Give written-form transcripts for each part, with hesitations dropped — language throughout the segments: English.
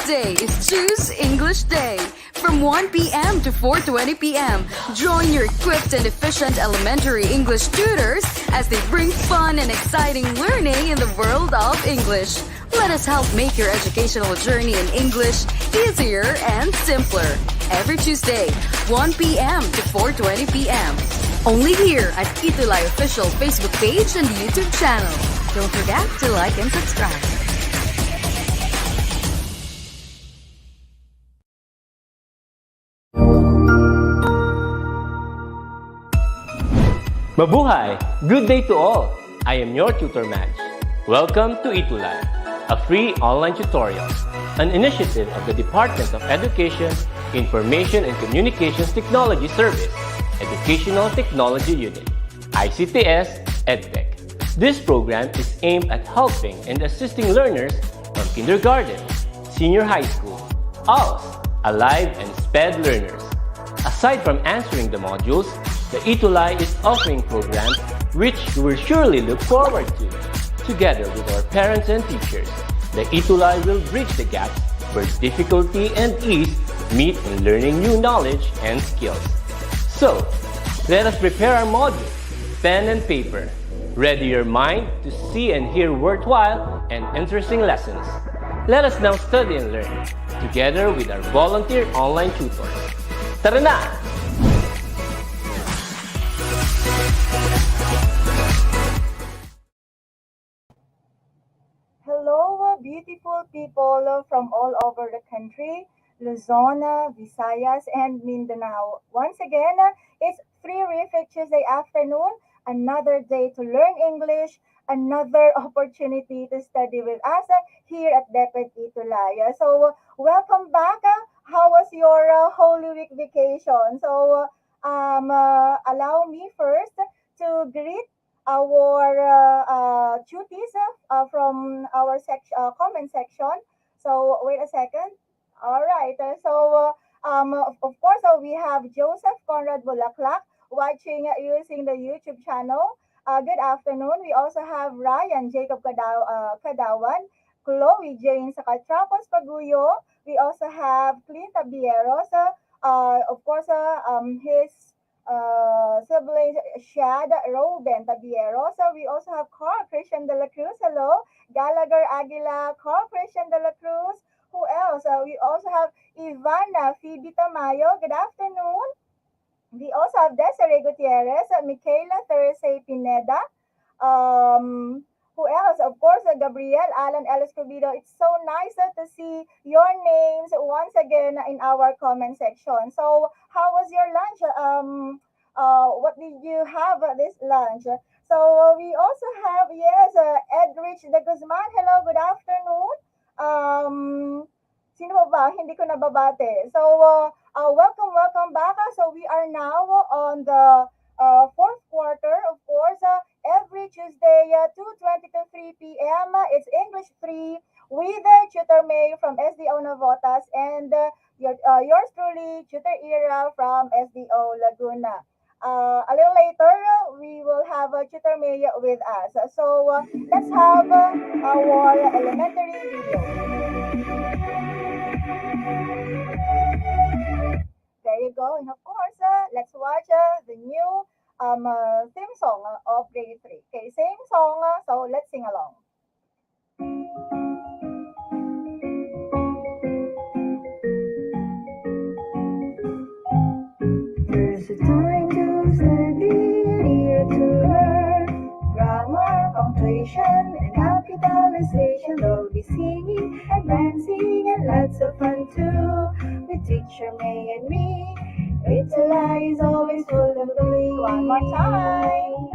Tuesday is Choose English Day. From 1 p.m. to 4:20 p.m., join your equipped and efficient elementary English tutors as they bring fun and exciting learning in the world of English. Let us help make your educational journey in English easier and simpler. Every Tuesday, 1 p.m. to 4:20 p.m. Only here at ETUlay official Facebook page and YouTube channel. Don't forget to like and subscribe. Mabuhay! Good day to all! I am your tutor Madge. Welcome to ETUlay, a free online tutorial, an initiative of the Department of Education, Information and Communications Technology Service, Educational Technology Unit, ICTS EdTech. This program is aimed at helping and assisting learners from kindergarten, senior high school, ALS, Alive and SPED learners. Aside from answering the modules, the ETUlay is offering programs which you will surely look forward to. Together with our parents and teachers, the ETUlay will bridge the gaps where difficulty and ease meet in learning new knowledge and skills. So, let us prepare our module, pen and paper. Ready your mind to see and hear worthwhile and interesting lessons. Let us now study and learn, together with our volunteer online tutors. Tara na! Hello, beautiful people from all over the country, Luzon, Visayas, and Mindanao. Once again, it's Terrific Tuesday afternoon, another day to learn English, another opportunity to study with us here at DepEd EducationEdUlay. So, welcome back. How was your Holy Week vacation? So, allow me first to greet our duties from our comment section. So wait a second. All right. Of course, we have Joseph Conrad Bulaklak watching using the YouTube channel. Good afternoon. We also have Ryan Jacob Kadawan, Chloe Jane Sakatrapos Paguyo. We also have Clint Abieros. Of course, his siblings Shad, Ruben Tabiero. So we also have Carl Christian de la Cruz. Hello. Gallagher Aguila, Carl Christian de la Cruz. Who else? We also have Ivana Phoebe Tamayo. Good afternoon. We also have Desiree Gutierrez, Michaela Thursday Pineda. Who else? Of course, Gabriel Alan L. Escobedo. It's so nice to see your names once again in our comment section. So, how was your lunch? What did you have this lunch? So, we also have, yes, Edrich de Guzman. Hello, good afternoon. Sino ba? Hindi ko nababate. So, welcome back. So, we are now on the fourth quarter, of course. Every Tuesday, 2:20 to 3 p.m. It's English 3 with Tutor May from SDO Navotas and yours truly, Tutor Ira from SDO Laguna. A little later, we will have Tutor May with us. So let's have our elementary video. There you go. And of course, let's watch the new theme song of grade 3. Okay, same song, so let's sing along. There's a time to study, a year to learn. Grammar, punctuation, and capitalization. We'll be singing and dancing and lots of fun too. With teacher May and me. ETUlay is always full of glee. One more time.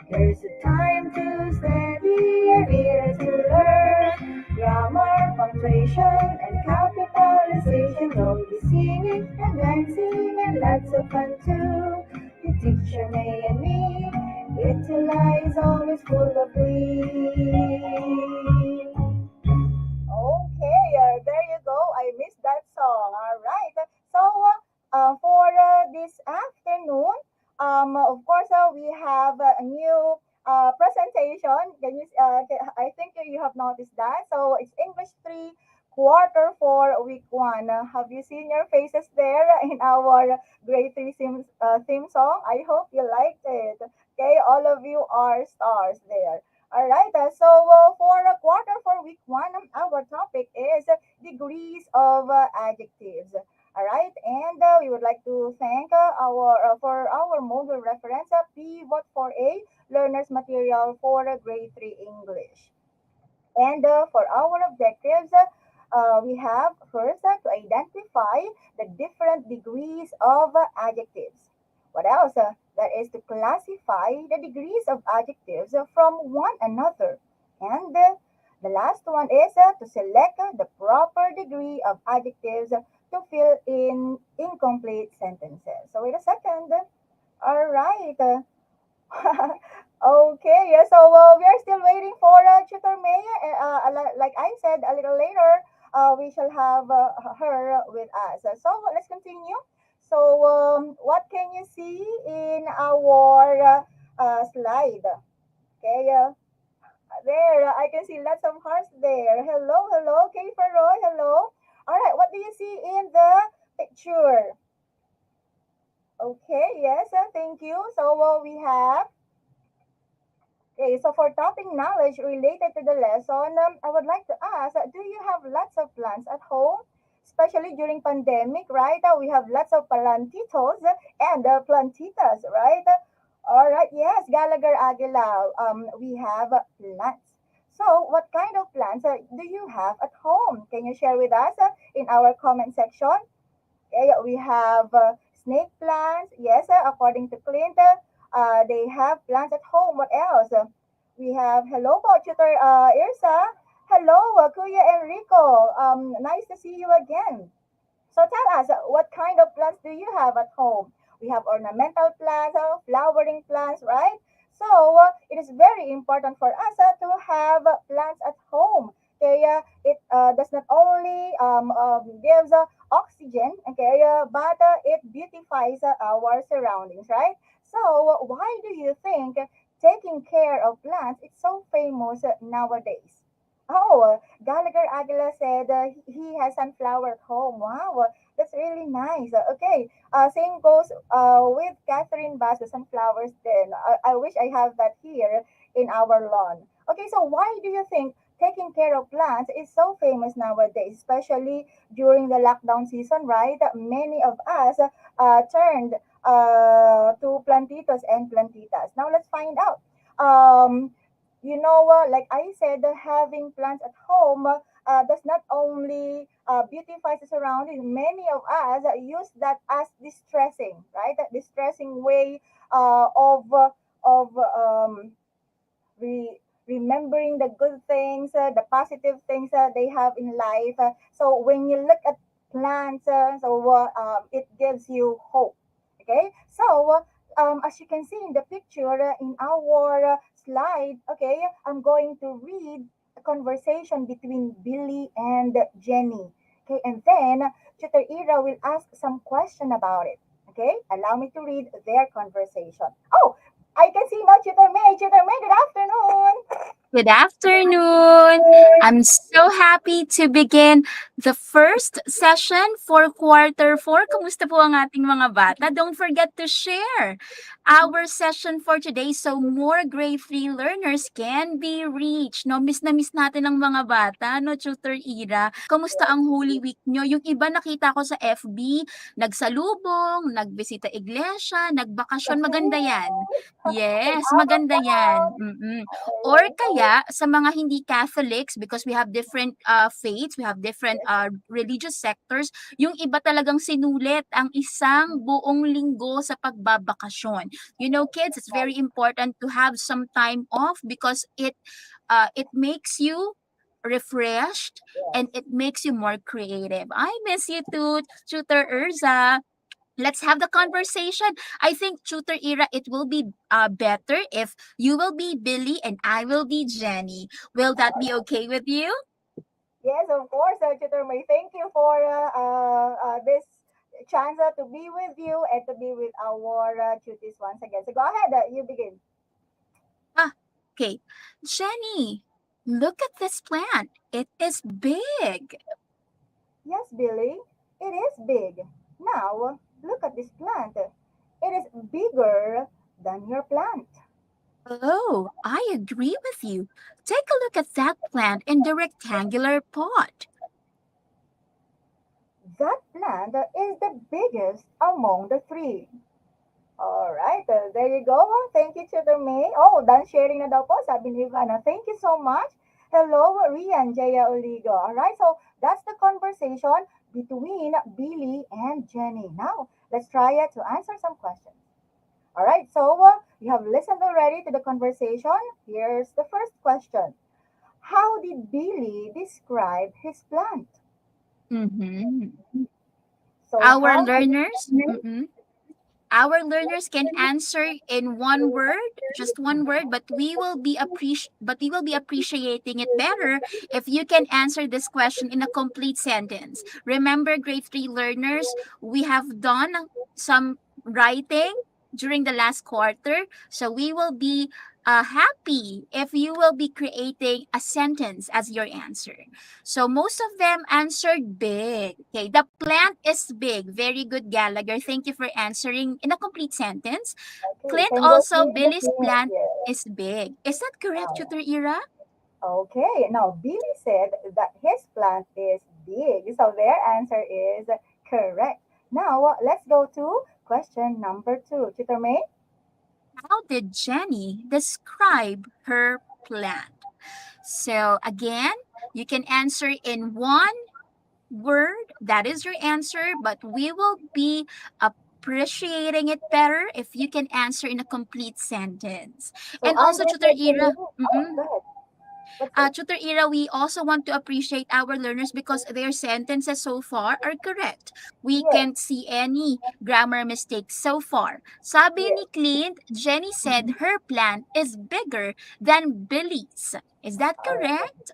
There's a time to study, a year to learn. Grammar, punctuation, and capitalization. We'll be singing and dancing and lots of fun too. The teacher May and me. ETUlay is always full of glee. Okay, there you go. I missed that song. All right. So, for this afternoon, of course, we have a new presentation. Can you? I think you have noticed that. So it's English 3 quarter for week one. Have you seen your faces there in our grade three theme song? I hope you liked it. Okay, all of you are stars there. All right, for a quarter for week one, our topic is degrees of adjectives. All right, and we would like to thank our for our model reference, Pivot for a learner's material for grade 3 English. And for our objectives, we have first to identify the different degrees of adjectives. What else? That is to classify the degrees of adjectives from one another. And the last one is to select the proper degree of adjectives to fill in incomplete sentences. So wait a second. All right. Okay, yeah, so we are still waiting for Tutor May. Like I said, a little later, we shall have her with us. So let's continue. So, what can you see in our slide? Okay, there, I can see lots of hearts there. Hello, hello, Kay Roy, hello. All right, what do you see in the picture? Okay, yes, thank you. So, we have okay, so for topic knowledge related to the lesson, I would like to ask, do you have lots of plants at home? Especially during pandemic, right? We have lots of plantitos and plantitas, right? All right, yes, Gallagher Aguila, we have plants. So, what kind of plants do you have at home? Can you share with us in our comment section? Okay, we have snake plants. Yes, according to Clint, they have plants at home. What else? We have hello po, Tutor Irsa. Hello, Kuya Enrico. Nice to see you again. So tell us, what kind of plants do you have at home? We have ornamental plants, flowering plants, right? So it is very important for us to have plants at home. Okay, it does not only gives oxygen, okay, but it beautifies our surroundings, right? So why do you think taking care of plants is so famous nowadays? Oh, Gallagher Aguila said he has sunflower at home. Wow, that's really nice. Okay, same goes with Catherine Bass with sunflowers then. I wish I have that here in our lawn. Okay, so why do you think taking care of plants is so famous nowadays, especially during the lockdown season, right? Many of us turned to plantitos and plantitas. Now let's find out. Like I said, having plants at home does not only beautify the surroundings. Many of us use that as distressing, right? That distressing way of remembering the good things, the positive things they have in life. So when you look at plants, it gives you hope. Okay, so as you can see in the picture in our slide, okay, I'm going to read a conversation between Billy and Jenny. Okay, and then Tutor Ira will ask some question about it. Okay, allow me to read their conversation. Oh, I can see now Tutor May. Tutor May, good afternoon. Good afternoon. I'm so happy to begin the first session for quarter 4. Kumusta po ang ating mga bata? Don't forget to share our session for today so more grade 3 learners can be reached. No, miss na miss natin ang mga bata, no, Tutor Ira. Kumusta ang Holy Week nyo? Yung iba nakita ko sa FB, nagsalubong, nagbisita iglesia, nagbakasyon. Maganda yan. Yes, maganda yan. Or kaya sa mga hindi Catholics, because we have different faiths, we have different religious sectors, yung iba talagang sinulit ang isang buong linggo sa pagbabakasyon. You know, kids, it's very important to have some time off because it makes you refreshed and it makes you more creative. I miss you too, Tutor Urza. Let's have the conversation. I think Tutor Ira, it will be better if you will be Billy and I will be Jenny. Will that be okay with you? Yes, of course, Tutor May. Thank you for this chance to be with you and to be with our cuties once again. So go ahead, you begin. Ah, okay. Jenny, look at this plant. It is big. Yes, Billy, it is big. Now, look at this plant. It is bigger than your plant. Oh, I agree with you. Take a look at that plant in the rectangular pot. That plant is the biggest among the three. All right, there you go. Thank you, Tutor May. Oh, done sharing na daw po, sabi ni Ivana. Thank you so much. Hello, Rian, Jaya Oligo. All right, so that's the conversation between Billy and Jenny. Now, let's try to answer some questions. All right, so you have listened already to the conversation. Here's the first question. How did Billy describe his plant? Mm-hmm. So Our how did learners, our learners can answer in one word, just one word, but we will be appreciating it better if you can answer this question in a complete sentence. Remember, grade 3 learners, we have done some writing during the last quarter, so we will be happy if you will be creating a sentence as your answer. So most of them answered big. Okay, the plant is big. Very good, Gallagher. Thank you for answering in a complete sentence. okay, Clint can go also, through the Billy's hint, plant yes. is big. Is that correct, All Tutor Ira? Okay, now Billy said that his plant is big, so their answer is correct. Now let's go to question number two. Tutor May? How did Jenny describe her plant? So again, you can answer in one word. That is your answer, but we will be appreciating it better if you can answer in a complete sentence. So And are also, they Tutor listening? Ira, Oh, go ahead. What's it? Tutor Ira, we also want to appreciate our learners because their sentences so far are correct. We Yes, can't see any grammar mistakes so far. Sabi yes. ni Clint, Jenny Mhm. said her plan is bigger than Billy's. Is that All right. correct?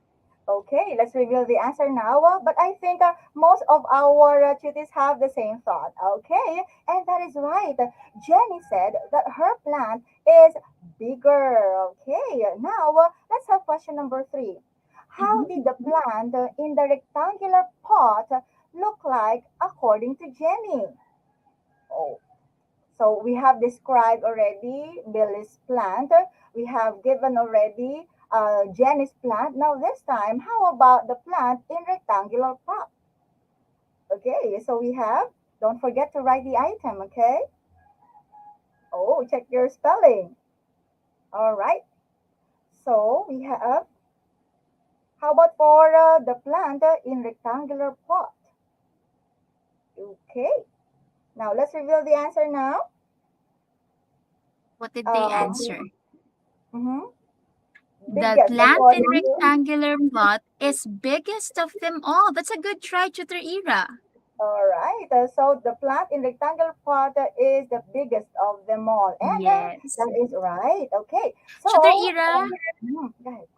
Okay, let's reveal the answer now. But I think most of our tutees have the same thought. Okay, and that is right. Jenny said that her plant is bigger. Okay, now let's have question number three. How Mhm. did the plant in the rectangular pot look like according to Jenny? Oh, so we have described already Billy's plant. We have given already Jenny's plant. Now this time, how about the plant in rectangular pot? Okay, so we have, don't forget to write the item, okay? Oh, check your spelling. All right, so we have, how about for the plant in rectangular pot? Okay, now let's reveal the answer now. What did they Um, answer? mhm. The Biggest plant in according to. rectangular plot is biggest of them all. That's a good try, Tutor Ira. All right. So the plant in rectangular pot is the biggest of them all, and Yes. that is right. Okay. So, Tutor Ira, go ahead.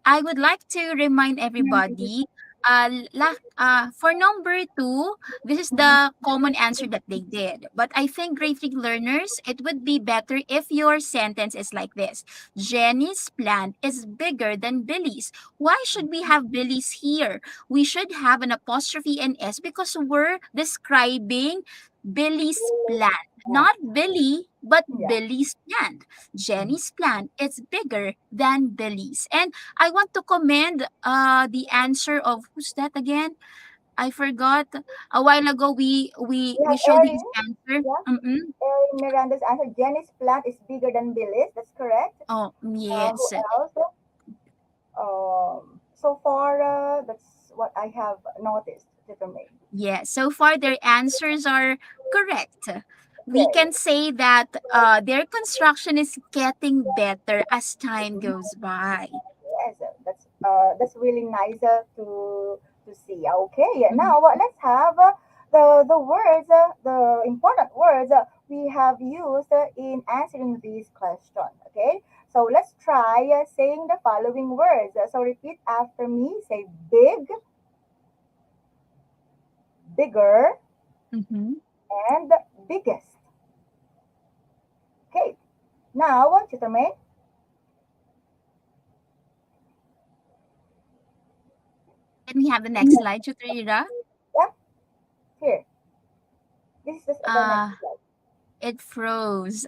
I would like to remind everybody, for number two, this is Mhm. the common answer that they did. But I think grade 3 learners, it would be better if your sentence is like this. Jenny's plant is bigger than Billy's. Why should we have Billy's here? We should have an apostrophe and S because we're describing Billy's plant. Uh, Not Billy, but yeah. Billy's plant. Jenny's plant is bigger than Billy's. And I want to commend the answer of who's that again? I forgot. A while ago We we have showed his Erin. answer. Yeah. Mm-mm. Erin Miranda's answer. Jenny's plant is bigger than Billy's. That's correct. Oh, Who yes. else? So far, that's what I have noticed. Tutor May. Yes. So far their answers are correct. We Okay. can say that their construction is getting better as time goes by. Yes, that's really nice to see. Okay, Mhm. now let's have the words, the important words we have used in answering these questions. Okay, so let's try saying the following words. So repeat after me. Say big, bigger, Mhm. and biggest. Okay, now Chito May. Can we have the next slide, Tutorira? Here, this is the next Uh, slide. it froze.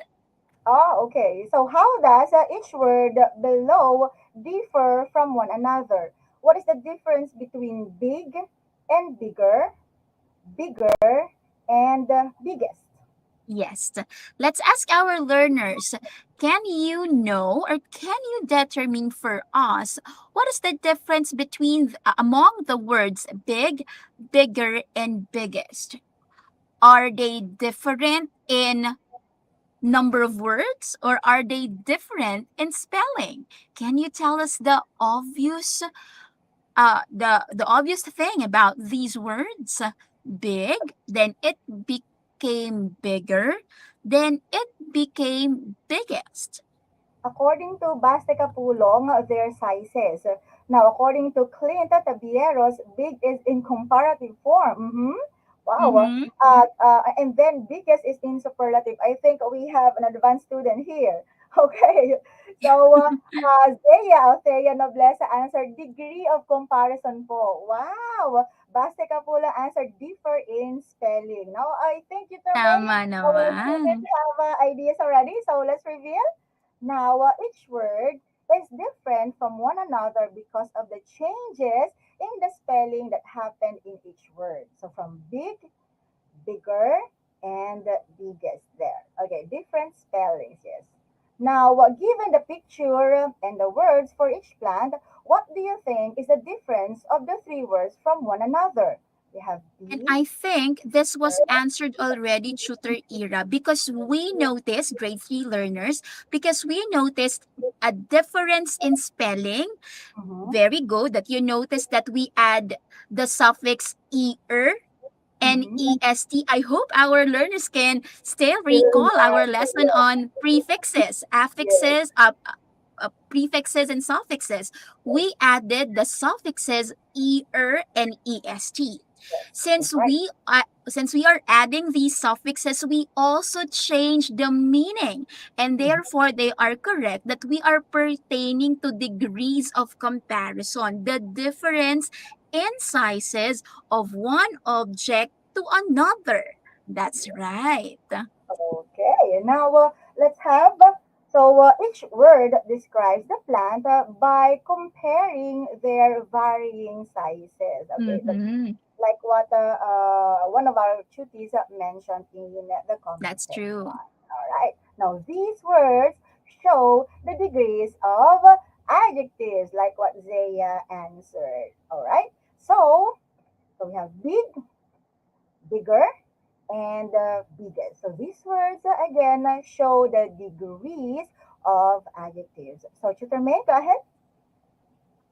Oh, okay. So how does each word below differ from one another? What is the difference between big and bigger, bigger and biggest? Yes. Let's ask our learners. Can you know or can you determine for us what is the difference between among the words big, bigger, and biggest? Are they different in number of words or are they different in spelling? Can you tell us the obvious thing about these words? Big, then it became bigger, then it became biggest. According to Basta Capulong, their sizes. Now, according to Clint Tabieros, big is in comparative form. Wow. Mm-hmm. And then biggest is in superlative. I think we have an advanced student here. Okay. So, Zea Althea Noblesa answered degree of comparison po. Wow. Basta Capulong answered differ in spelling. Now, I think you, May, Tama our naman. students have ideas already. So, let's reveal. Now, each word is different from one another because of the changes in the spelling that happen in each word. So, from big, bigger, and biggest there. Okay, different spellings, yes. Now, given the picture and the words for each plant, what do you think is the difference of the three words from one another? We have And big, I think this was answered already, tutor era, because we noticed, grade 3 learners, because we noticed a difference in spelling. mhm, Very good that you noticed that we add the suffix er and mhm, est. I hope our learners can still recall our lesson on prefixes, yes, affixes, prefixes and suffixes. We added the suffixes and est. that's Since right. we are adding these suffixes, we also change the meaning, and Mhm. therefore they are correct that we are pertaining to degrees of comparison, the difference in sizes of one object to another. That's right. Okay, now let's have each word describes the plant by comparing their varying sizes. Okay, that's Mm-hmm. like what one of our tutees mentioned in the comment That's section. true. All right, now these words show the degrees of adjectives, like what Zaya answered. All right, so we have big, bigger, and biggest. So these words again show the degrees of adjectives. So Tutor May, go ahead.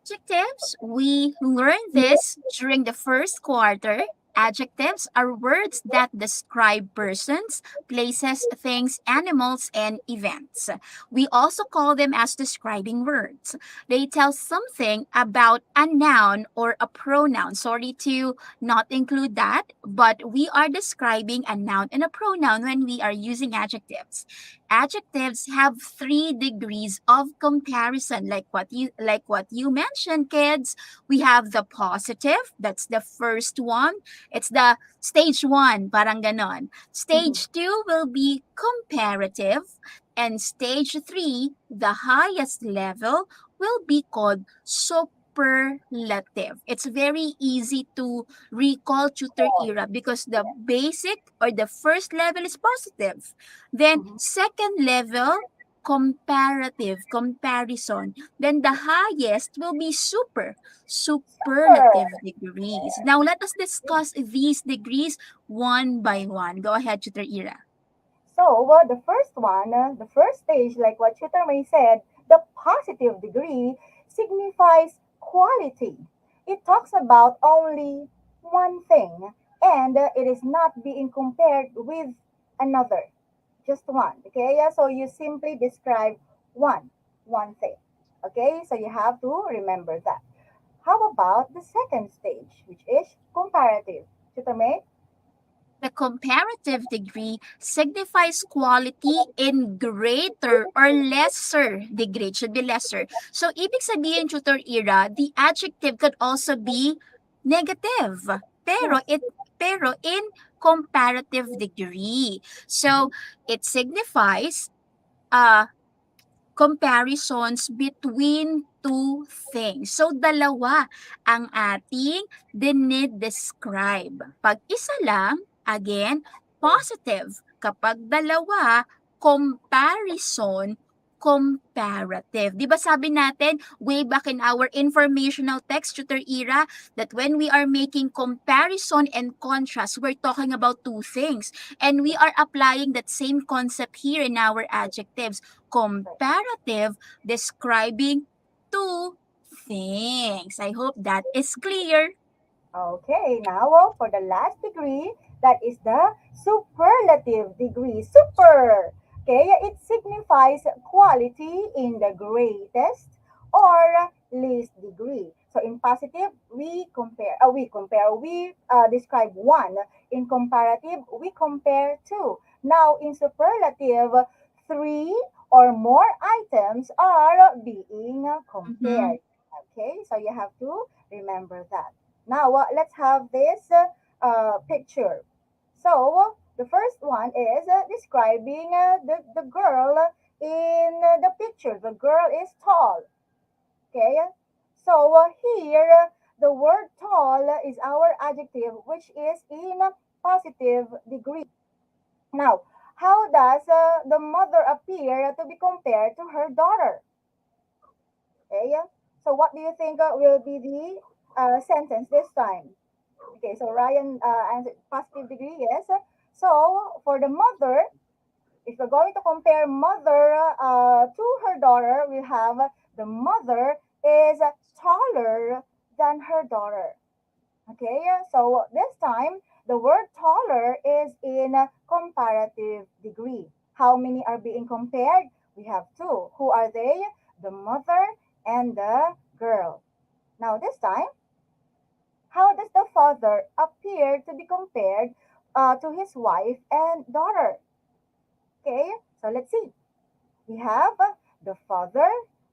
Adjectives, we learned this during the first quarter. Adjectives are words that describe persons, places, things, animals, and events. We also call them as describing words. They tell something about a noun or a pronoun. Sorry to not include that, but we are describing a noun and a pronoun when we are using adjectives. Adjectives have 3 degrees of comparison, like what you mentioned, kids. We have the positive, that's the first one. It's the stage 1, parang ganon. Mhm. Stage 2 will be comparative, and stage 3, the highest level, will be called superlative. It's very easy to recall tutor era because the basic or the first level is positive. Then Mhm. second level, comparative, comparison. Then the highest will be Super. superlative degrees. Now let us discuss these degrees one by one. Go ahead, Tutor Ira. So the first one, the first stage, like what Tutor May said, the positive degree signifies quality. It talks about only one thing, and it is not being compared with another. Just one. Okay, yeah. So you simply describe one thing. Okay, so you have to remember that. How about the second stage, which is comparative? Tutor May? The comparative degree signifies quality in greater or lesser degree. It should be lesser. So, ibig sabihin, Tutor Ira, the adjective could also be negative. Pero Yes. in comparative degree. So it signifies uh comparisons between two things. So, dalawa ang ating dinidescribe. Pag isa lang, again, positive. Kapag dalawa, comparison, comparative. Di ba sabi natin way back in our informational text tutor era that when we are making comparison and contrast, we're talking about two things. And we are applying that same concept here in our adjectives. Comparative, describing two things. I hope that is clear. Okay, now for the last degree, that is the superlative degree. Super. Okay, it signifies quality in the greatest or least degree. So in positive, we describe one. In comparative, we compare two. Now in superlative, three or more items are being Mm-hmm. compared. Okay, so you have to remember that. Now, let's have this picture. So, the first one is describing the girl in the picture. The girl is tall. Okay. So, here, the word tall is our adjective, which is in a positive degree. Now, how does the mother appear to be compared to her daughter? Okay. So, what do you think will be the sentence this time? Okay, so Ryan answered positive degree, yes. So for the mother, if we're going to compare mother to her daughter, we have the mother is taller than her daughter. Okay, so this time the word taller is in a comparative degree. How many are being compared? We have two. Who are they? The mother and the girl. Now this time, how does the father appear to be compared to his wife and daughter? Okay, so let's see. We have the father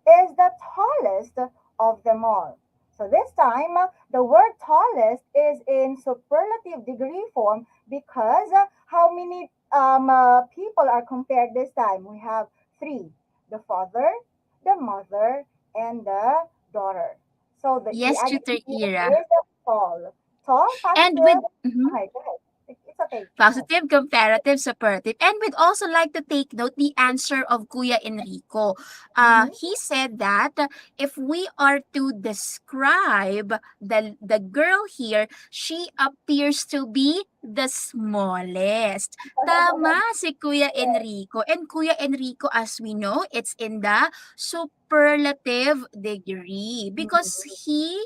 is the tallest of them all. So this time, the word tallest is in superlative degree form because how many people are compared this time? We have three: the father, the mother, and the daughter. So the Yes, tutor adjective era. is tall. Tall, And with positive. mhm. Okay, go ahead. It's okay. Go ahead. Positive, comparative, superlative. And we'd also like to take note the answer of Kuya Enrico. Mm-hmm. He said that if we are to describe the girl here, she appears to be the smallest. Tama si Kuya Enrico. And Kuya Enrico, as we know, it's in the superlative degree because he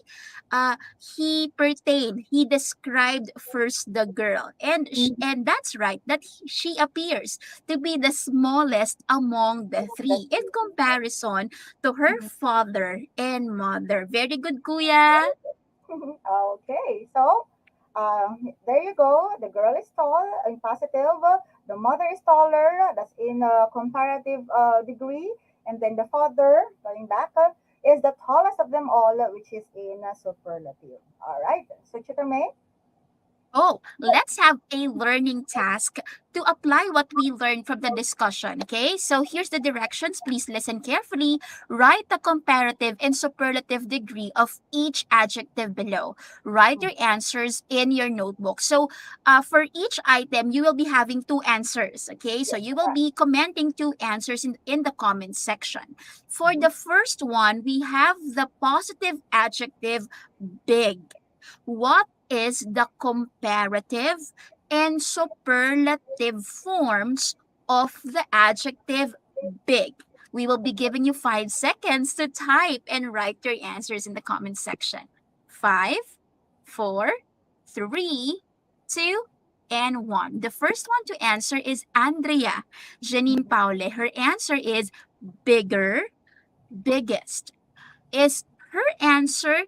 described first the girl, and Mm-hmm. and that's right that she appears to be the smallest among the three in comparison to her father and mother. Very good, kuya. Okay, so there you go. The girl is tall in positive. The mother is taller. That's in a comparative degree. And then the father, going back, is the tallest of them all, which is in a superlative. All right. So, Tutor May? Oh, let's have a learning task to apply what we learned from the discussion. Okay, so here's the directions. Please listen carefully. Write the comparative and superlative degree of each adjective below. Write your answers in your notebook. So, for each item, you will be having two answers. Okay, so Yes, you will correct. be commenting two answers in the comment section. For Mm-hmm. the first one, we have the positive adjective big. What is the comparative and superlative forms of the adjective big? We will be giving you 5 seconds to type and write your answers in the comment section. Five, four, three, two, and one. The first one to answer is Andrea Janine Paule. Her answer is bigger, biggest. Is her answer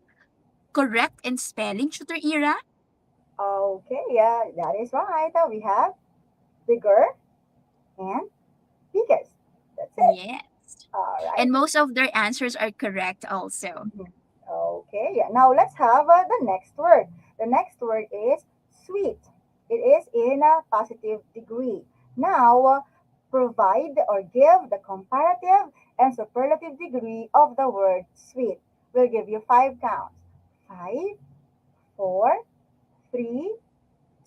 correct in spelling, Tutor Ira? Okay, yeah, that is right. We have bigger and biggest. That's it. Yes. All right. And most of their answers are correct also. Mhm. Okay, yeah. Now let's have the next word. The next word is sweet. It is in a positive degree. Now, provide or give the comparative and superlative degree of the word sweet. We'll give you five counts. Five, four, three,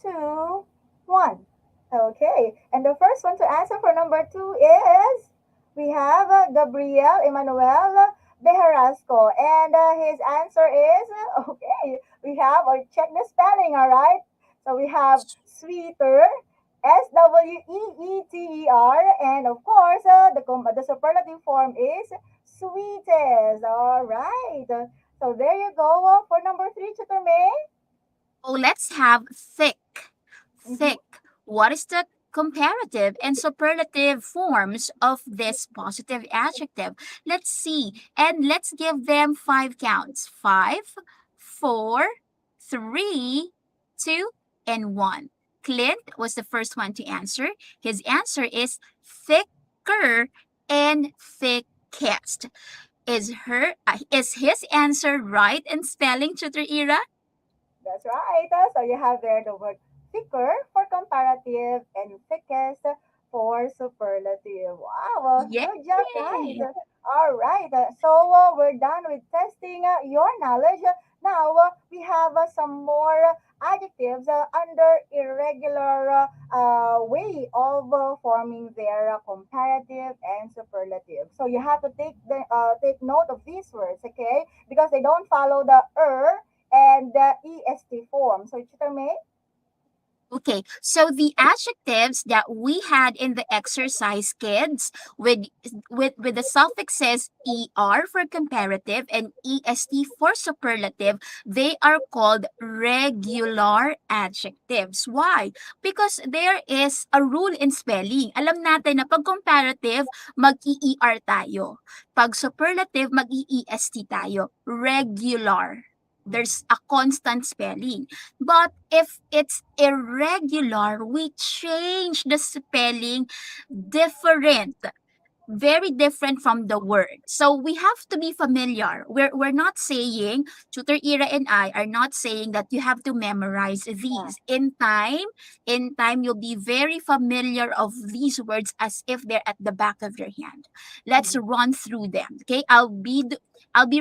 two, one. Okay, and the first one to answer for number two is we have Gabriel Emmanuel Bejarasco, and his answer is okay. We have or check the spelling, all right. So we have sweeter, Sweeter, and of course the superlative form is sweetest. All right. So there you go for number three, Tutor May. Oh, let's have thick. Mm-hmm. Thick. What is the comparative and superlative forms of this positive adjective? Let's see. And let's give them five counts. Five, four, three, two, and one. Clint was the first one to answer. His answer is thicker and thickest. Is his answer right in spelling, Tutor Ira? That's right. So you have there the word thicker for comparative and thickest for superlative. Wow, Yay! good job, guys. All right. So we're done with testing your knowledge. Now we have some more adjectives under irregular way of forming their comparative and superlative. So you have to take note of these words, okay? Because they don't follow the and the est form. So, Chita May? Okay, so the adjectives that we had in the exercise, kids, with the suffixes er for comparative and est for superlative, they are called regular adjectives. Why? Because there is a rule in spelling. Alam natin na pag comparative, mag-er tayo. Pag superlative, mag-est tayo. Regular. There's a constant spelling. But if it's irregular, we change the spelling different, very different from the word. So we have to be familiar. We're not saying, Tutor Ira and I are not saying that you have to memorize Yeah. these. In time, you'll be very familiar of these words as if they're at the back of your hand. Let's Mhm. run through them. Okay, I'll be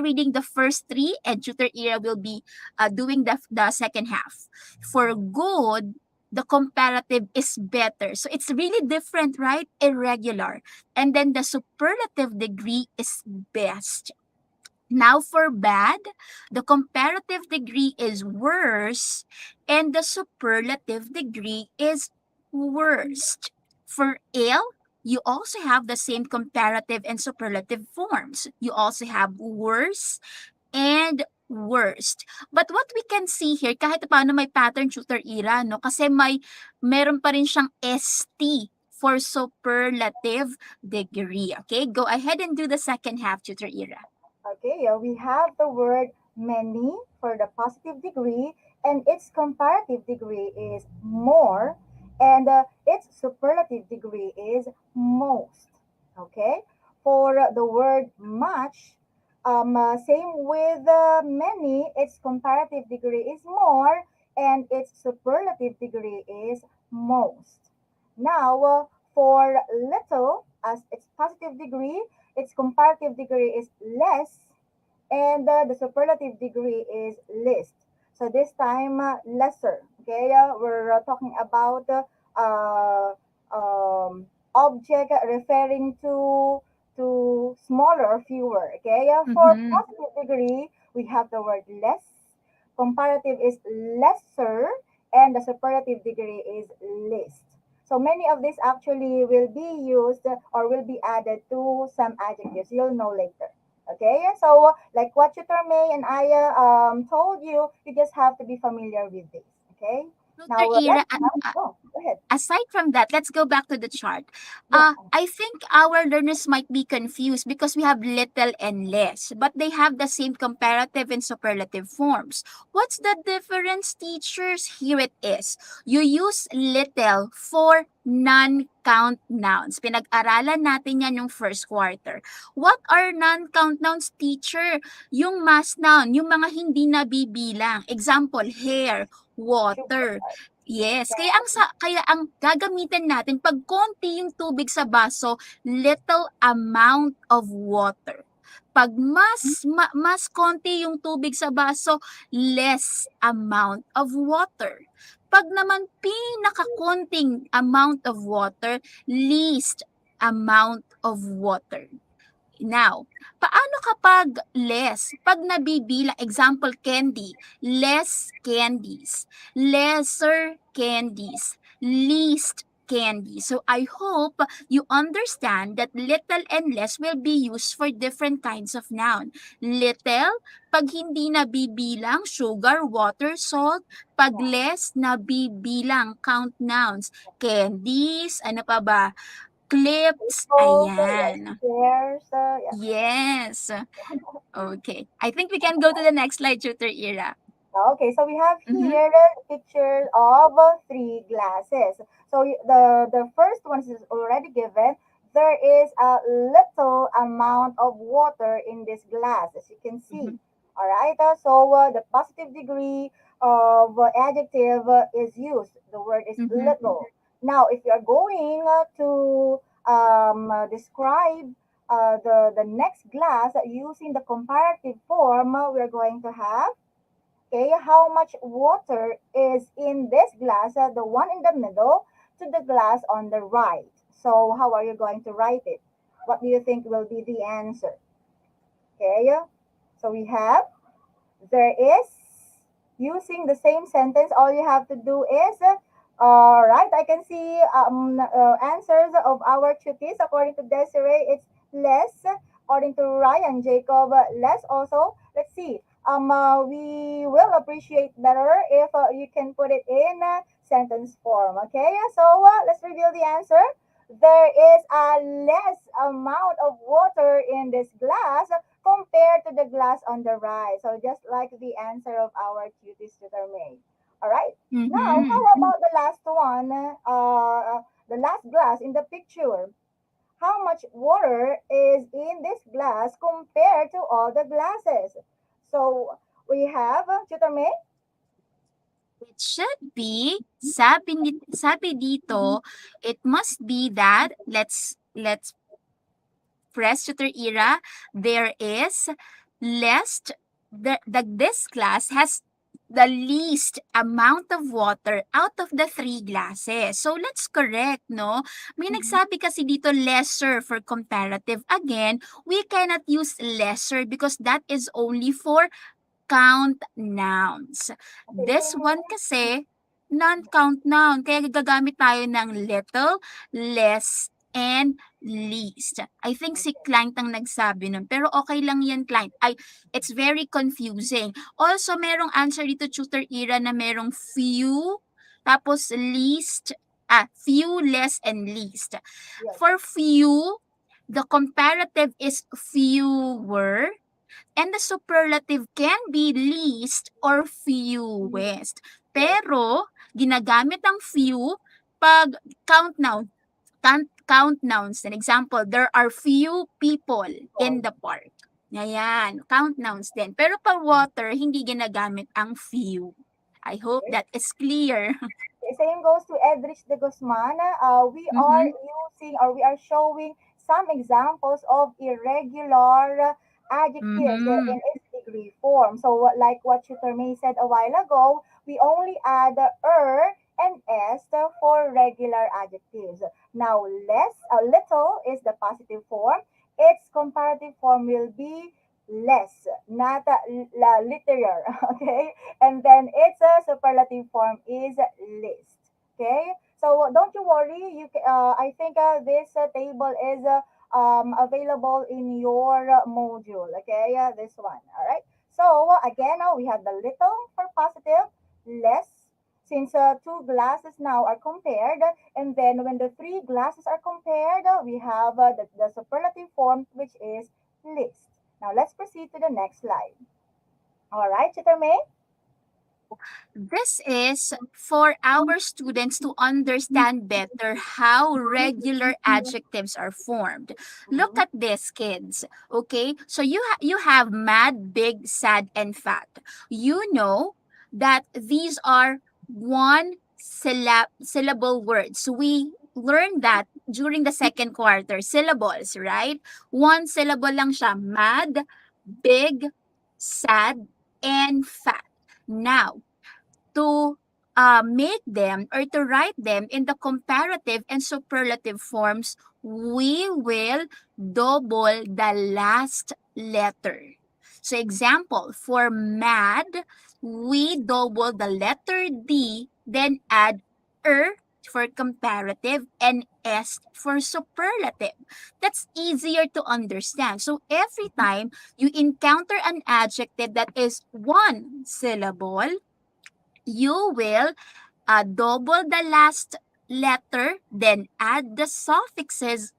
reading the first three, and Tutor Ira will be doing the second half. For good, the comparative is better. So it's really different, right? Irregular. And then the superlative degree is best. Now for bad, the comparative degree is worse and the superlative degree is worst. For ill, you also have the same comparative and superlative forms. You also have worse and worst. But what we can see here, kahit paano may pattern, Tutor Ira, no? Kasi meron pa rin siyang ST for superlative degree. Okay, go ahead and do the second half, Tutor Ira. Okay, we have the word many for the positive degree, and its comparative degree is more, and its superlative degree is most. Okay, for the word much, same with many, its comparative degree is more, and its superlative degree is most. Now, for little, as its positive degree, its comparative degree is less, and the superlative degree is least. So this time, lesser. Okay, we're talking about object referring to smaller or fewer. Okay, for Mm-hmm. positive degree, we have the word less. Comparative is lesser, and the superlative degree is least. So many of these actually will be used or will be added to some adjectives. You'll know later. Okay, so like what Tutor May and I told you, you just have to be familiar with this. Okay, Tutor Now, Ira, let's have, oh, go ahead. aside from that, let's go back to the chart. Yeah. I think our learners might be confused because we have little and less, but they have the same comparative and superlative forms. What's the difference, teachers? Here it is. You use little for non-count nouns. Pinag-aralan natin yan yung first quarter. What are non-count nouns, teacher? Yung mass noun, yung mga hindi nabibilang. Example, hair, Sugar. water. Yes, kaya ang gagamitin natin 'pag konti yung tubig sa baso, little amount of water. 'Pag mas konti yung tubig sa baso, less amount of water. 'Pag naman pinakakonting amount of water, least amount of water. Now, paano kapag less? 'Pag nabibilang, example, candy, less candies, lesser candies, least candy. So I hope you understand that little and less will be used for different kinds of noun. Little, pag hindi nabibilang, sugar, water, salt. Pag less, nabibilang, count nouns. Candies, ano pa ba? Clips, Apples, yes, ayan. pears, yeah. Yes. Okay. I think we can go to the next slide, Tutor Ira. Okay, so we have Mm-hmm. here pictures of three glasses. So the first one is already given. There is a little amount of water in this glass, as you can see. Mm-hmm. All right, so the positive degree of adjective is used. The word is Mm-hmm. little. Now, if you are going to describe the next glass using the comparative form, we're going to have, okay, how much water is in this glass, the one in the middle, to the glass on the right. So how are you going to write it? What do you think will be the answer? Okay, so we have, there is, using the same sentence, all you have to do is, right, I can see answers of our tutees. According to Desiree, it's less. According to Ryan Jacob, less also. Let's see. We will appreciate better if you can put it in sentence form. Okay, so let's reveal the answer. There is a less amount of water in this glass compared to the glass on the right. So just like the answer of our cuties to their May. All right. Now, Mm-hmm. how about the last one? The last glass in the picture. How much water is in this glass compared to all the glasses? So we have Tutor May. It should be, sabi dito, it must be that, let's press Tutor Ira, there is less, this glass has the least amount of water out of the three glasses. So let's correct, no? May nagsabi kasi dito lesser for comparative. Again, we cannot use lesser because that is only for count nouns. Okay, This same. one kasi, non-count noun. Kaya gagamit tayo ng little, less, and least. I think si client ang nagsabi nun. Pero okay lang yan, client. It's very confusing. Also, merong answer dito, Tutor Ira, na merong few, tapos least, few, less, and least. Yes. For few, the comparative is fewer, and the superlative can be least or fewest. Yes. Pero, ginagamit ang few pag count noun. Count nouns. An example, there are few people in the park. Ayan, count nouns din. Pero pag water, hindi ginagamit ang few. I hope that is clear. Same goes to Edrich de Guzman. We are Mm-hmm. using, or we are showing some examples of irregular adjectives Mm-hmm. in its degree form. So, like what Tutor May said a while ago, we only add and s for regular adjectives. Now, less, little is the positive form. Its comparative form will be less, not literal. Okay, and then its superlative form is list. Okay, so don't you worry. I think this table is available in your module. Okay, this one. All right. So again, we have the little for positive, less, since two glasses now are compared, and then when the three glasses are compared, we have the superlative form, which is list. Now let's proceed to the next slide. All right, Chitra May? This is for our students to understand better how regular adjectives are formed. Look Mhm. at this, kids. Okay? So you have mad, big, sad, and fat. You know that these are syllable words. We learned that during the second quarter. Syllables, right? One syllable lang siya. Mad, big, sad, and fat. Now, to make them or to write them in the comparative and superlative forms, we will double the last letter. So example, for mad, we double the letter D, then add for comparative and S for superlative. That's easier to understand. So every time you encounter an adjective that is one syllable, you will double the last letter, then add the suffixes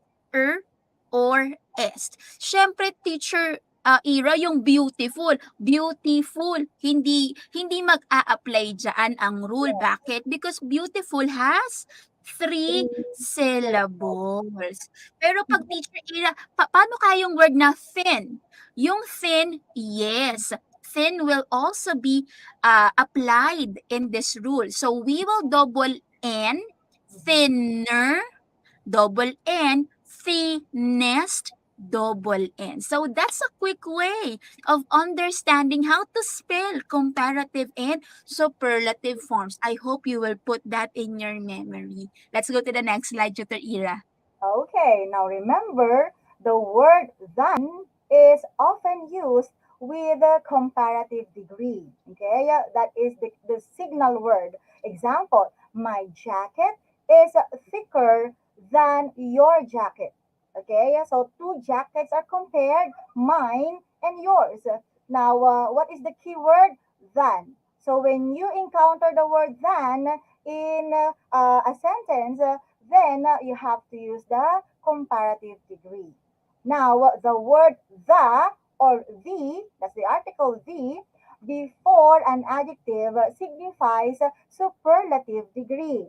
or est. Siyempre, teacher Ira, yung beautiful. Beautiful. Hindi mag-a-apply dyan ang rule. Yeah. Bakit? Because beautiful has three syllables. Pero pag teacher Ira, paano kayong word na thin? Yung thin, yes. Thin will also be applied in this rule. So we will double N, thinner, double N, thinnest, double N. So that's a quick way of understanding how to spell comparative and superlative forms. I hope you will put that in your memory. Let's go to the next slide, Tutor Ira. Okay, now remember the word than is often used with a comparative degree. Okay, that is the signal word. Example, my jacket is thicker than your jacket. Okay, so two jackets are compared, mine and yours. Now, what is the key word? Than. So when you encounter the word than in a sentence, then you have to use the comparative degree. Now, the word the or the, that's the article the, before an adjective signifies superlative degree.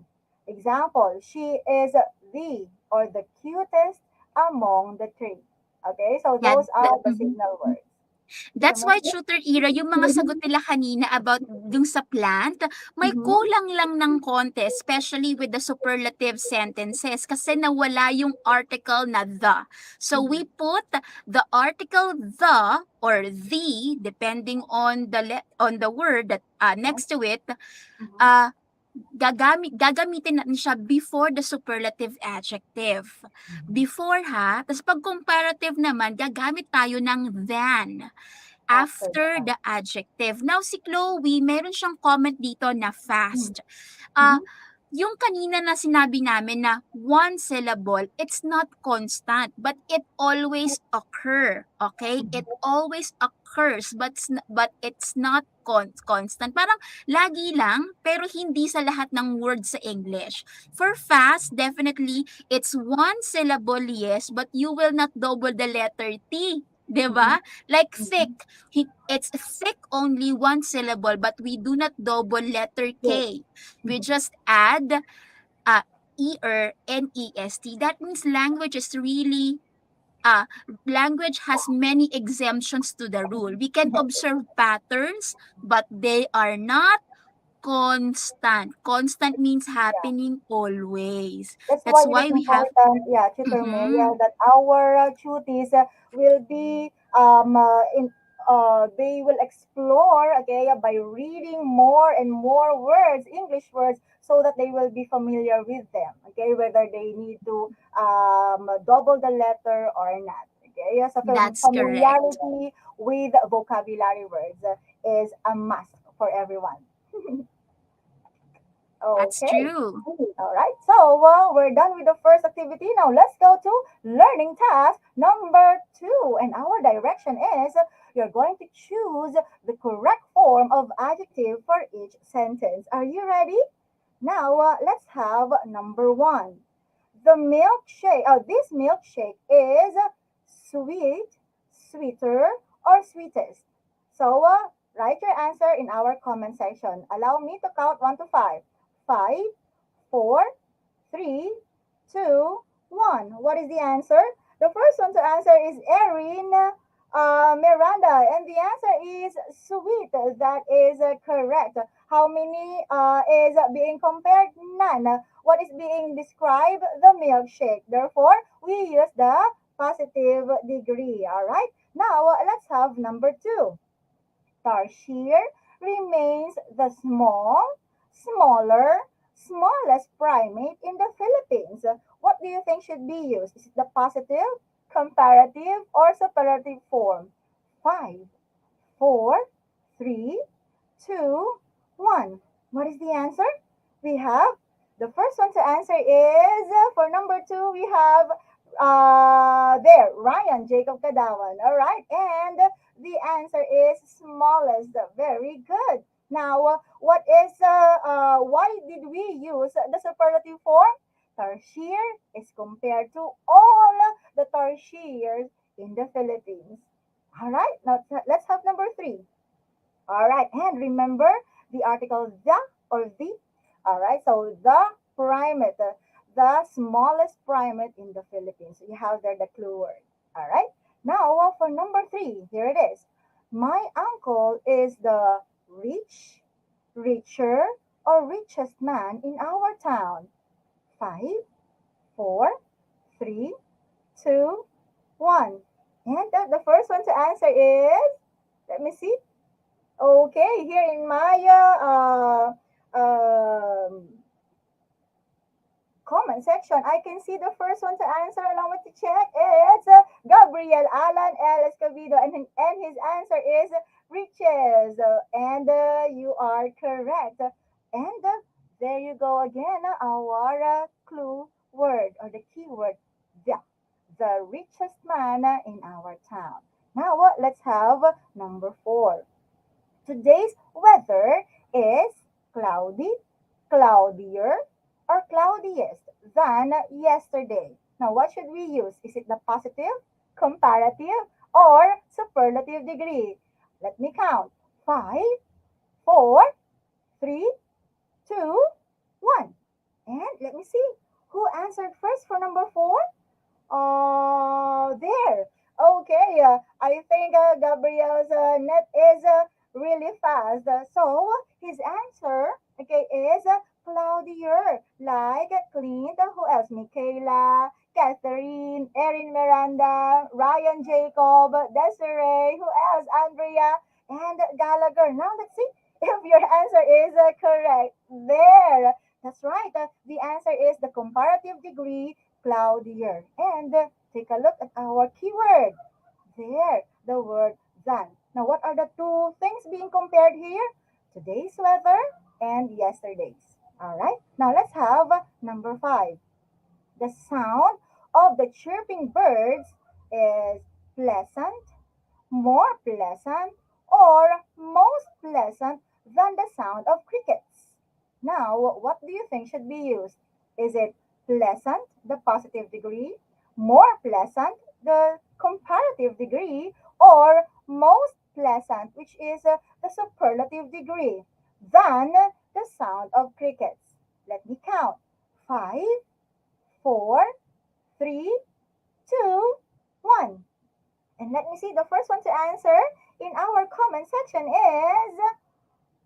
Example, she is the or the cutest among the three. Okay, so Yeah, those are the mhm. signal words. Ito That's mo? why, Tutor Ira, yung mga sagot nila kanina about dun sa plant, may Mhm. kulang lang ng konti, especially with the superlative sentences kasi nawala yung article na the. So we Mhm. put the article the or the, depending on on the word that next to it, Mhm. uh, gagamitin natin siya before the superlative adjective. Before ha, tapos pag comparative naman, gagamit tayo ng than After after that. the adjective. Now, si Chloe, meron siyang comment dito na Mhm. fast. Mhm. Ah, yung kanina na sinabi namin na one syllable, it's not constant, but it always occur. Okay? It always occurs, but it's not constant. Parang lagi lang, pero hindi sa lahat ng words sa English. For fast, definitely, it's one syllable, yes, but you will not double the letter T. 'Di Mhm. ba? Like Mhm. thick. It's thick only one syllable, but we do not double letter Yes. K. We Mhm. just add uh, er and est. That means uh, language has many exemptions to the rule. We can observe patterns, but they are not constant. Constant means Yeah. happening always. That's why That's it is why we have. important, yeah, Tutor May, Mhm. that our duties will be they will explore, okay, by reading more and more words, English words, so that they will be familiar with them, okay, whether they need to double the letter or not. Okay, yeah, so That's correct. familiarity with vocabulary words is a must for everyone. That's Okay. true. All right. So we're done with the first activity. Now let's go to learning task number two. And our direction is you're going to choose the correct form of adjective for each sentence. Are you ready? Now, let's have number one. The milkshake, this milkshake is sweet, sweeter, or sweetest. So, write your answer in our comment section. Allow me to count 1 to 5. 5, 4, 3, 2, 1. What is the answer? The first one to answer is Erin Miranda, and the answer is sweet. That is correct. How many is being compared? None. What is being described? The milkshake. Therefore, we use the positive degree. All right. Now, let's have number two. Tarsier remains the smaller, smallest primate in the Philippines. What do you think should be used? Is it the positive, comparative, or superlative form? 5, 4, 3, 2, 1. What is the answer? We have the first one to answer is for number two, we have there, Ryan Jacob Kadawan. All right. And the answer is smallest. Very good. Now, why did we use the superlative form? Tarsier is compared to all the tarsiers in the Philippines. All right. Now, let's have number three. All right, and remember the article the or the. All right, so the primate, the smallest primate in the Philippines. So you have there the clue word. All right, now for number three, here it is. My uncle is the richer, or richest man in our town. 5, 4, 3, 2, 1. And the first one to answer is, let me see. Okay, here in my comment section, I can see the first one to answer. Allow me to check. It's Gabriel Alan L. Escobedo, and his answer is riches. And you are correct. And there you go again, our clue word or the keyword, the richest man in our town. Now, let's have number four. Today's weather is cloudy, cloudier, or cloudiest than yesterday. Now, what should we use? Is it the positive, comparative, or superlative degree? Let me count. 5, 4, 3, 2, 1. And let me see who answered first for number four. There. Okay, I think Gabriel's net is really fast. So his answer, okay, is cloudier, like Clint. Who else? Michaela, Catherine, Erin Miranda, Ryan Jacob, Desiree. Who else? Andrea and Gallagher. Now let's see if your answer is correct. There. That's right. The answer is the comparative degree cloudier. And take a look at our keyword. There, the word than. Now, what are the two things being compared here? Today's weather and yesterday's. All right. Now, let's have number five. The sound of the chirping birds is pleasant, more pleasant, or most pleasant than the sound of crickets. Now, what do you think should be used? Is it pleasant, the positive degree, more pleasant, the comparative degree, or most pleasant, which is the superlative degree, than the sound of crickets? Let me count. 5, 4, 3, 2, 1. And let me see, the first one to answer in our comment section is,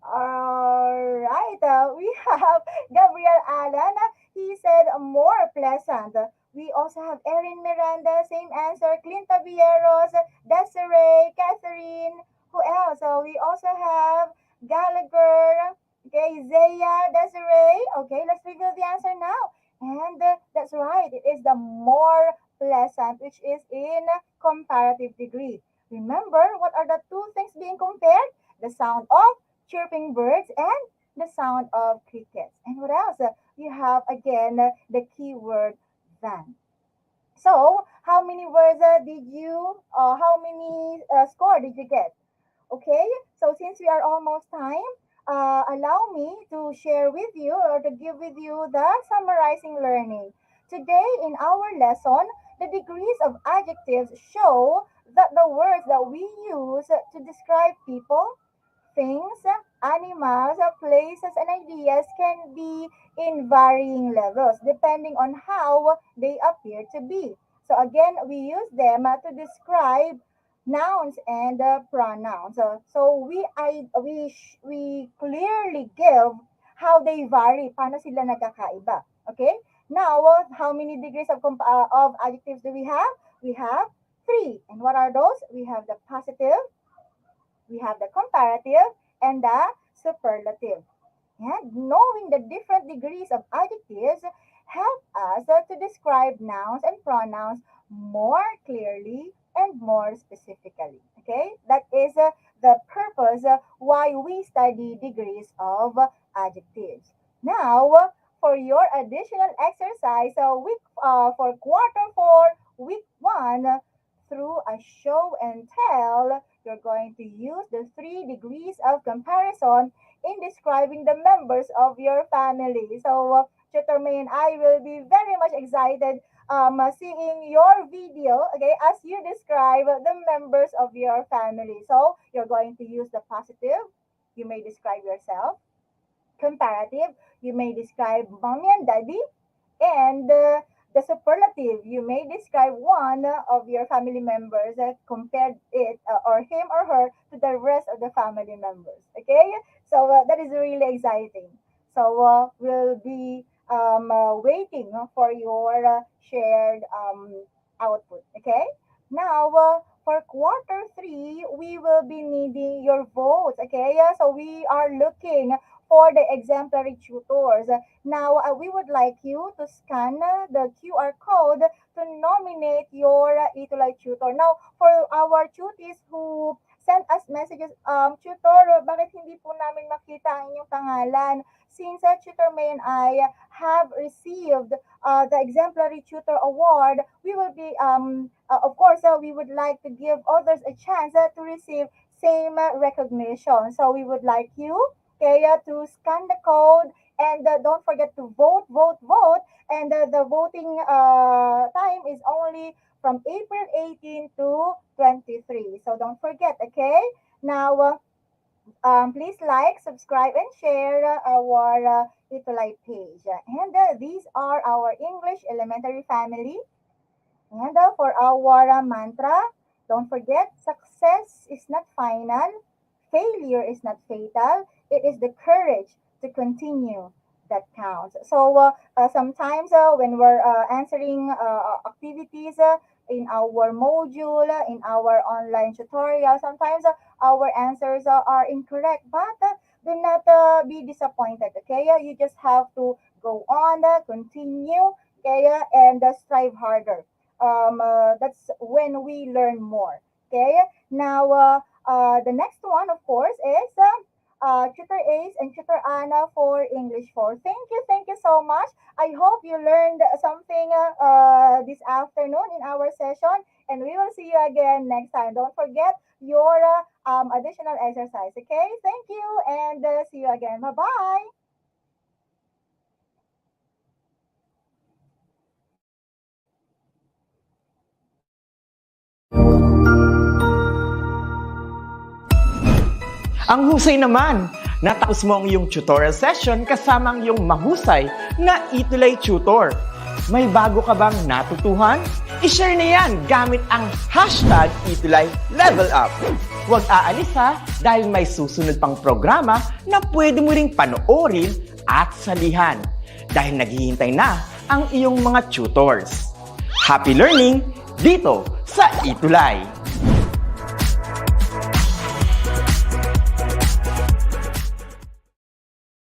all right, we have Gabriel Allen. He said more pleasant. We also have Erin Miranda, same answer. Clinta Vieros, Desiree, Catherine. Who else? We also have Gallagher. Okay, Zaya, Desiree. Okay, let's reveal the answer now. And that's right, it is the more pleasant, which is in comparative degree. Remember, what are the two things being compared? The sound of chirping birds and the sound of crickets. And what else? You have again the keyword than. So, how many words how many score did you get? Okay, so since we are almost time, allow me to share with you or to give with you the summarizing learning. Today in our lesson, the degrees of adjectives show that the words that we use to describe people, things, animals, places, and ideas can be in varying levels depending on how they appear to be. So again, we use them to describe nouns and pronouns. We clearly give how they vary, paano sila nagkakaiba. Okay? Now, how many degrees of adjectives do we have? We have three. And what are those? We have the positive, we have the comparative, and the superlative. And knowing the different degrees of adjectives help us to describe nouns and pronouns more clearly and more specifically. Okay, that is the purpose why we study degrees of adjectives. Now, for your additional exercise, for quarter four, week one, through a show and tell, you're going to use the 3 degrees of comparison in describing the members of your family. So, Tutor May and I will be very much excited seeing your video, okay, as you describe the members of your family. So, you're going to use the positive. You may describe yourself. Comparative, you may describe mommy and daddy. And the superlative, you may describe one of your family members, compared it or him or her to the rest of the family members. Okay, so that is really exciting. So we'll be waiting for your shared output. Okay, now for quarter three, we will be needing your votes. Okay, so we are looking for the exemplary tutors. Now, we would like you to scan the QR code to nominate your ETUlay tutor. Now, for our tutees who sent us messages, tutor, bakit hindi po namin makita ang inyong pangalan? Since Tutor May and I have received the Exemplary Tutor Award, we will be, of course, we would like to give others a chance to receive same recognition. So we would like you, Kaya, to scan the code and don't forget to vote, vote, vote. And the voting time is only from April 18 to 23. So don't forget, okay? Now, please like, subscribe, and share our ETUlay page. And these are our English elementary family. And for our mantra, don't forget, success is not final, failure is not fatal. It is the courage to continue that counts. So sometimes when we're answering activities in our module, in our online tutorial, sometimes our answers are incorrect, but do not be disappointed, okay? You just have to go on, continue, okay, and strive harder. That's when we learn more, okay? Now, the next one, of course, is Tutor Ace and Tutor Anna for English 4. Thank you so much. I hope you learned something this afternoon in our session, and we will see you again next time. Don't forget your additional exercise, okay? Thank you, and see you again. Bye-bye. Ang husay naman! Natapos mo ang iyong tutorial session kasama ang iyong mahusay na ETUlay tutor. May bago ka bang natutuhan? I-share na yan gamit ang hashtag #ETUlayLevelUp. Huwag aalis ha, dahil may susunod pang programa na pwede mo ring panoorin at salihan. Dahil naghihintay na ang iyong mga tutors. Happy learning dito sa ETUlay!